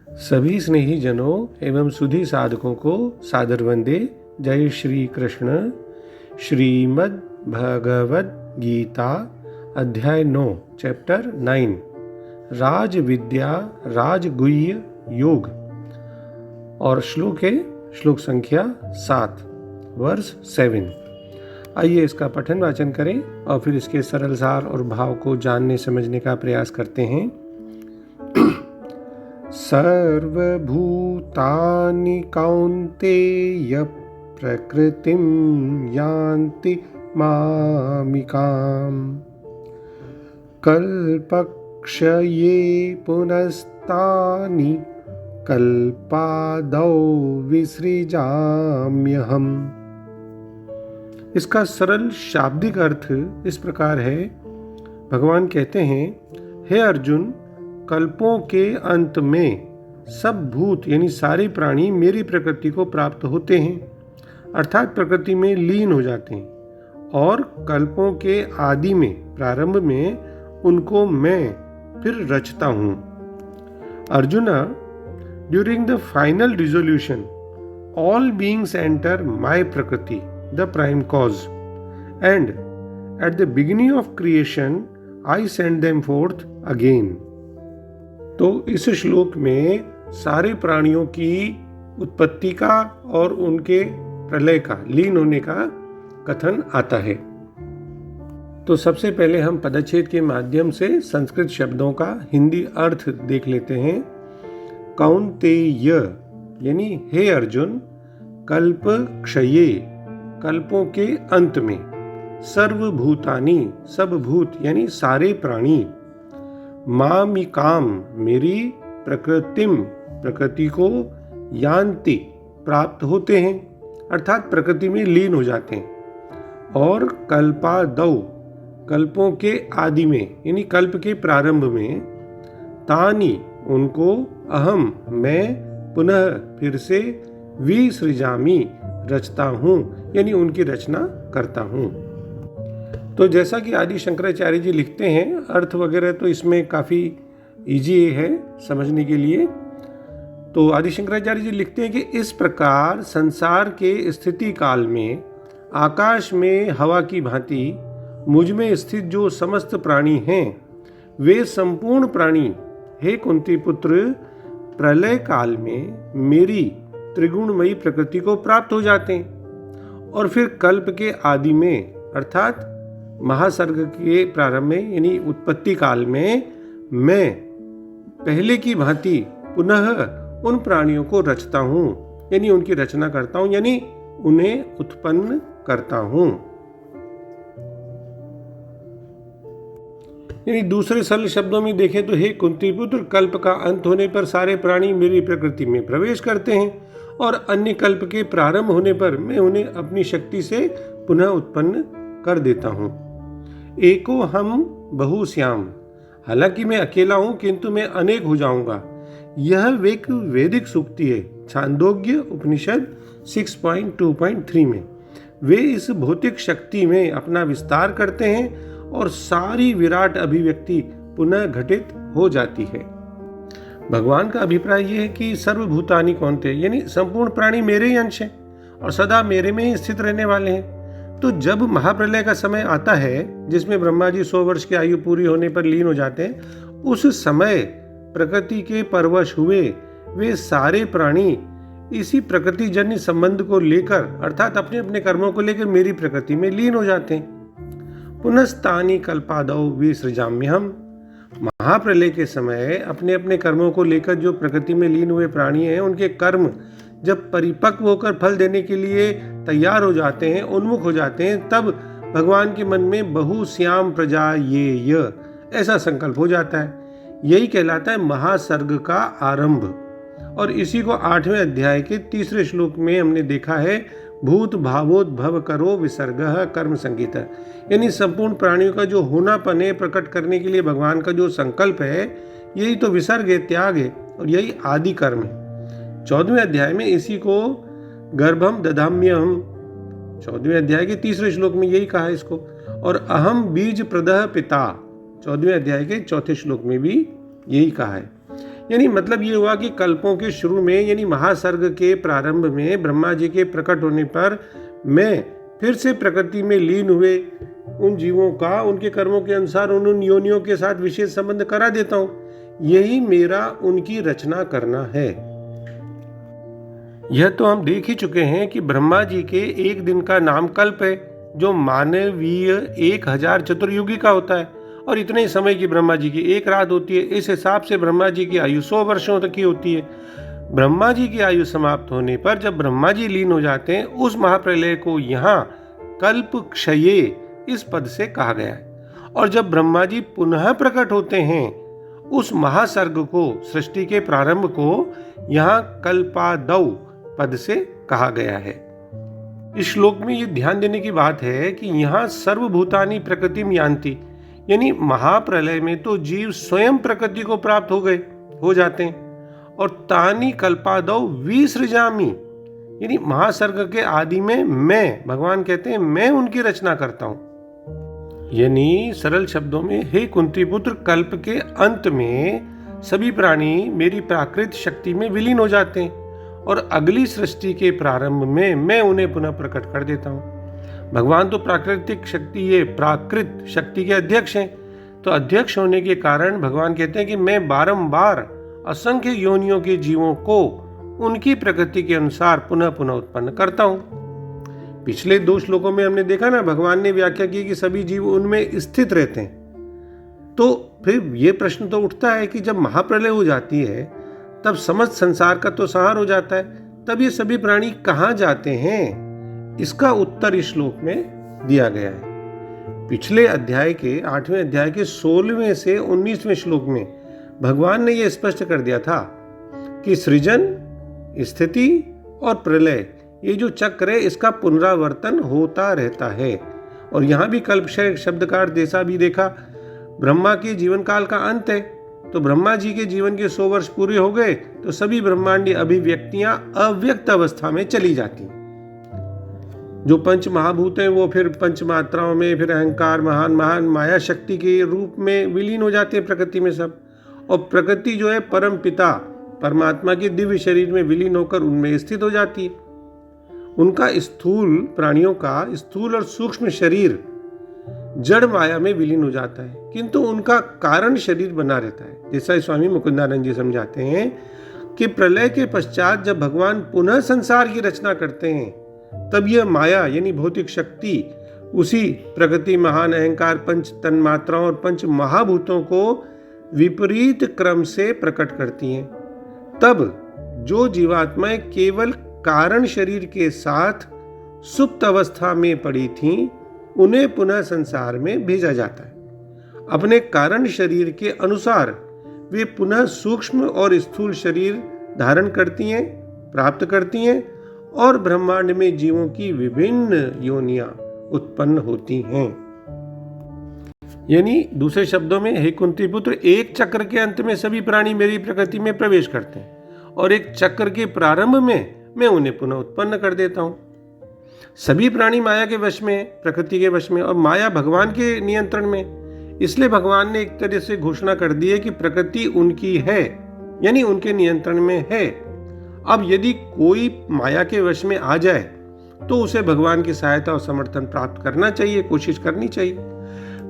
सभी स्नेही जनों एवं सुधी साधकों को सादर वंदे। जय श्री कृष्ण। श्रीमद् भगवद गीता अध्याय 9 चैप्टर 9 राज विद्या राजगुह्य योग और श्लोक है श्लोक संख्या 7 वर्स 7। आइए इसका पठन वाचन करें और फिर इसके सरल सार और भाव को जानने समझने का प्रयास करते हैं। सर्वभूतानि कौन्तेय प्रकृतिं यान्ति मामिकाम् कल्पक्षये पुनस्तानि कल्पादौ विसृजाम्यहम्। इसका सरल शाब्दिक अर्थ इस प्रकार है। भगवान कहते हैं, हे अर्जुन, कल्पों के अंत में सब भूत यानी सारे प्राणी मेरी प्रकृति को प्राप्त होते हैं, अर्थात प्रकृति में लीन हो जाते हैं, और कल्पों के आदि में प्रारंभ में उनको मैं फिर रचता हूँ। Arjuna, during the final resolution all beings enter my prakriti the prime cause, and at the beginning of creation I send them forth again. तो इस श्लोक में सारे प्राणियों की उत्पत्ति का और उनके प्रलय का, लीन होने का कथन आता है। तो सबसे पहले हम पदच्छेद के माध्यम से संस्कृत शब्दों का हिंदी अर्थ देख लेते हैं। कौन्तेय यानी हे अर्जुन, कल्प क्षये कल्पों के अंत में, सर्वभूतानि सब भूत यानी सारे प्राणी, मामिकाम मेरी प्रकृतिम प्रकृति को, यान्ति प्राप्त होते हैं अर्थात प्रकृति में लीन हो जाते हैं, और कल्पादौ कल्पों के आदि में यानी कल्प के प्रारंभ में, तानि उनको, अहम मैं, पुनः फिर से, विसृजामि रचता हूँ यानी उनकी रचना करता हूँ। तो जैसा कि आदि शंकराचार्य जी लिखते हैं, अर्थ वगैरह तो इसमें काफ़ी इजी है समझने के लिए। तो आदि शंकराचार्य जी लिखते हैं कि इस प्रकार संसार के स्थिति काल में आकाश में हवा की भांति मुझ में स्थित जो समस्त प्राणी हैं, वे संपूर्ण प्राणी हे कुंती पुत्र प्रलय काल में मेरी त्रिगुणमयी प्रकृति को प्राप्त हो जाते हैं, और फिर कल्प के आदि में अर्थात महासर्ग के प्रारंभ में यानी उत्पत्ति काल में मैं पहले की भांति पुनः उन प्राणियों को रचता हूँ यानी उनकी रचना करता हूँ यानी उन्हें उत्पन्न करता हूँ। यानी दूसरे सरल शब्दों में देखें तो हे कुंती पुत्र, कल्प का अंत होने पर सारे प्राणी मेरी प्रकृति में प्रवेश करते हैं, और अन्य कल्प के प्रारंभ होने पर मैं उन्हें अपनी शक्ति से पुनः उत्पन्न कर देता हूँ। एको हम बहु श्याम, हालांकि मैं अकेला हूं किंतु मैं अनेक हो जाऊंगा। यह एक वैदिक सूक्ति है, छांदोग्य उपनिषद 6.2.3 में। वे इस भौतिक शक्ति में अपना विस्तार करते हैं और सारी विराट अभिव्यक्ति पुनः घटित हो जाती है। भगवान का अभिप्राय यह है कि सर्वभूतानि कौन्तेय यानी संपूर्ण प्राणी मेरे ही अंश हैं और सदा मेरे में ही स्थित रहने वाले हैं। तो जब महाप्रलय का समय आता है, जिसमें ब्रह्मा जी 100 वर्ष की आयु पूरी होने पर लीन हो जाते हैं, उस समय प्रकृति के परवश हुए वे सारे प्राणी इसी प्रकृति जन्य संबंध को लेकर अर्थात अपने अपने कर्मों को लेकर मेरी प्रकृति में लीन हो जाते हैं। पुनस्तानि कल्पादौ विसृजाम्यहम्। महाप्रलय के समय अपने अपने कर्मों को लेकर जो प्रकृति में लीन हुए प्राणी हैं, उनके कर्म जब परिपक्व होकर फल देने के लिए तैयार हो जाते हैं, उन्मुख हो जाते हैं, तब भगवान के मन में बहु श्याम प्रजा ये ऐसा संकल्प हो जाता है। यही कहलाता है महासर्ग का आरंभ। और इसी को 8वें अध्याय के 3 श्लोक में हमने देखा है, भूत भावोद्भव करो विसर्गः कर्म संगीत, यानी संपूर्ण प्राणियों का जो होनापन है प्रकट करने के लिए भगवान का जो संकल्प है, यही तो विसर्ग है, त्याग है, और यही आदि कर्म है। 14वें अध्याय में इसी को गर्भम दधाम्यहम्, 14वें अध्याय के 3 श्लोक में यही कहा इसको, और अहम बीज प्रदः पिता 14वें अध्याय के 4थे श्लोक में भी यही कहा है। यानी मतलब ये हुआ कि कल्पों के शुरू में यानी महासर्ग के प्रारंभ में ब्रह्मा जी के प्रकट होने पर मैं फिर से प्रकृति में लीन हुए उन जीवों का उनके कर्मों के अनुसार उन योनियों के साथ विशेष संबंध करा देता हूं। यही मेरा उनकी रचना करना है। यह तो हम देख ही चुके हैं कि ब्रह्मा जी के एक दिन का नाम कल्प है, जो मानवीय 1000 चतुर्युगी का होता है, और इतने ही समय की ब्रह्मा जी की एक रात होती है। इस हिसाब से ब्रह्मा जी की आयु 100 वर्षों तक की होती है। ब्रह्मा जी की आयु समाप्त होने पर जब ब्रह्मा जी लीन हो जाते हैं, उस महाप्रलय को यहाँ कल्प क्षये इस पद से कहा गया है। और जब ब्रह्मा जी पुनः प्रकट होते हैं, उस महासर्ग को, सृष्टि के प्रारंभ को यहाँ कल्पादौ पद से कहा गया है। इस श्लोक में ये ध्यान देने की बात है कि यहाँ सर्वभूतानि प्रकृतिम यान्ति, यानी महाप्रलय में तो जीव स्वयं प्रकृति को प्राप्त हो जाते हैं। और तानि कल्पादौ विसृजामि, यानी महासर्ग के आदि में मैं, भगवान कहते हैं मैं उनकी रचना करता हूं। यानी सरल शब्दों में, हे कुंती पुत्र, कल्प के अंत में सभी प्राणी मेरी प्राकृत शक्ति में विलीन हो जाते हैं और अगली सृष्टि के प्रारंभ में मैं उन्हें पुनः प्रकट कर देता हूं। भगवान तो प्राकृतिक शक्ति, ये प्राकृत शक्ति के अध्यक्ष हैं, तो अध्यक्ष होने के कारण भगवान कहते हैं कि मैं बारंबार असंख्य योनियों के जीवों को उनकी प्रकृति के अनुसार पुनः पुनः उत्पन्न करता हूं। पिछले 2 श्लोकों में हमने देखा ना, भगवान ने व्याख्या की कि सभी जीव उनमें स्थित रहते हैं। तो फिर ये प्रश्न तो उठता है कि जब महाप्रलय हो जाती है तब समस्त संसार का तो संहार हो जाता है, तब ये सभी प्राणी कहाँ जाते हैं? इसका उत्तर इस श्लोक में दिया गया है। पिछले अध्याय के 8वें अध्याय के 16वें से 19वें श्लोक में भगवान ने यह स्पष्ट कर दिया था कि सृजन, स्थिति और प्रलय, ये जो चक्र है, इसका पुनरावर्तन होता रहता है। और यहाँ भी कल्पक्षय शब्द का अर्थ जैसा भी देखा, ब्रह्मा के जीवन काल का अंत है, तो ब्रह्मा जी के जीवन के 100 वर्ष पूरे हो गए तो सभी ब्रह्मांडी अभिव्यक्तियां अव्यक्त अवस्था में चली जाती हैं। जो पंच महाभूत हैं वो फिर पंच मात्राओं में, फिर अहंकार, महान माया शक्ति के रूप में विलीन हो जाते हैं प्रकृति में सब। और प्रकृति जो है परम पिता परमात्मा के दिव्य शरीर में विलीन होकर उनमें स्थित हो जाती है। उनका स्थूल, प्राणियों का स्थूल और सूक्ष्म शरीर जड़ माया में विलीन हो जाता है, किंतु उनका कारण शरीर बना रहता है। जैसा स्वामी मुकुंदानंद जी समझाते हैं कि प्रलय के पश्चात जब भगवान पुनः संसार की रचना करते हैं, तब यह माया यानी भौतिक शक्ति उसी प्रकृति, महान अहंकार, पंच तन्मात्राओं और पंच महाभूतों को विपरीत क्रम से प्रकट करती हैं। तब जो जीवात्माएं केवल कारण शरीर के साथ सुप्त अवस्था में पड़ी थीं, उन्हें पुनः संसार में भेजा जाता है। अपने कारण शरीर के अनुसार वे पुनः सूक्ष्म और स्थूल शरीर धारण करती हैं, प्राप्त करती हैं और ब्रह्मांड में जीवों की विभिन्न योनियां उत्पन्न होती हैं। यानी दूसरे शब्दों में, हे कुंती पुत्र, एक चक्र के अंत में सभी प्राणी मेरी प्रकृति में प्रवेश करते हैं और एक चक्र के प्रारंभ में मैं उन्हें पुनः उत्पन्न कर देता हूं। सभी प्राणी माया के वश में, प्रकृति के वश में, और माया भगवान के नियंत्रण में। इसलिए भगवान ने एक तरह से घोषणा कर दी है कि प्रकृति उनकी है, यानी उनके नियंत्रण में है। अब यदि कोई माया के वश में आ जाए तो उसे भगवान की सहायता और समर्थन प्राप्त करना चाहिए, कोशिश करनी चाहिए।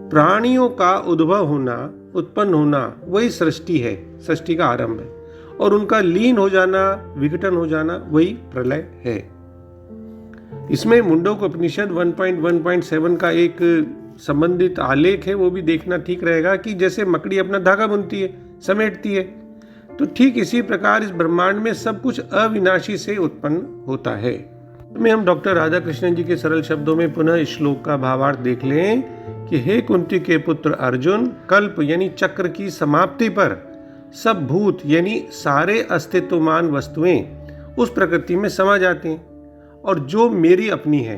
प्राणियों का उद्भव होना, उत्पन्न होना, वही सृष्टि है, सृष्टि का आरंभ है, और उनका लीन हो जाना, विघटन हो जाना, वही प्रलय है। इसमें मुंडक उपनिषद 1.1.7 का एक संबंधित आलेख है, वो भी देखना ठीक रहेगा कि जैसे मकड़ी अपना धागा बुनती है, समेटती है, तो ठीक इसी प्रकार इस ब्रह्मांड में सब कुछ अविनाशी से उत्पन्न होता है। में हम डॉक्टर राधा कृष्णन जी के सरल शब्दों में पुनः इस श्लोक का भावार्थ देख लें कि हे कुंती के पुत्र अर्जुन, कल्प यानी चक्र की समाप्ति पर सब भूत यानी सारे अस्तित्वमान वस्तुएं उस प्रकृति में समा जाते हैं और जो मेरी अपनी है,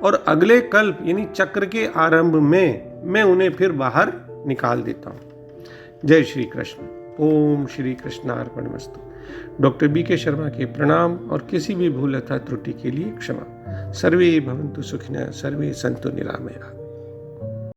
और अगले कल्प यानी चक्र के आरंभ में मैं उन्हें फिर बाहर निकाल देता हूं। जय श्री कृष्ण। ओम श्री कृष्णार्पणमस्तु। Doctor BK. शर्मा के प्रणाम और किसी भी भूल अथवा त्रुटि के लिए क्षमा। सर्वे भवन्तु सुखिनः, सर्वे सन्तु निरामयाः।